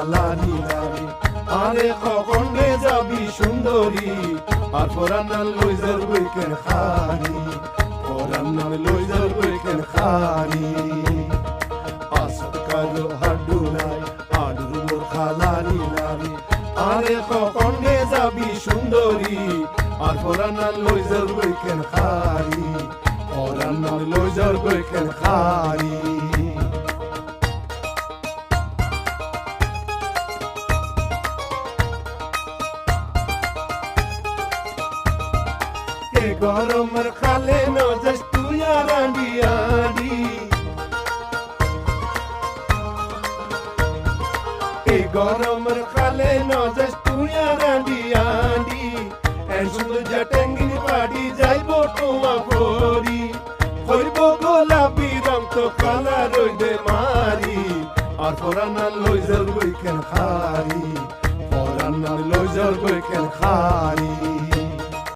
খালানি লারি আরে কখনে যাবি সুন্দরী আর পরান্নাল লই যার বইকেন খানি পরান্নাল লই যার বইকেন খানি আসত কালো হাড্ডু নাই আডুর মোর খালানি লারি আরে কখনে যাবি সুন্দরী আর পরান্নাল লই যার বইকেন খানি পরান্নাল লই যার বইকেন খানি গরমের খালে নজস তুই আড়ি আড়ি গরমের খালে নজস তুই আড়ি আড়ি এর সুন্দর জটেঙ্গিনি বাড়ি যাইব তোমা পরি হইব গোলাপি রং তো কালা রইবে মারি আর পরান্নাল লই যার বইকেন খারি পরান্নাল লই যার বইকেন খারি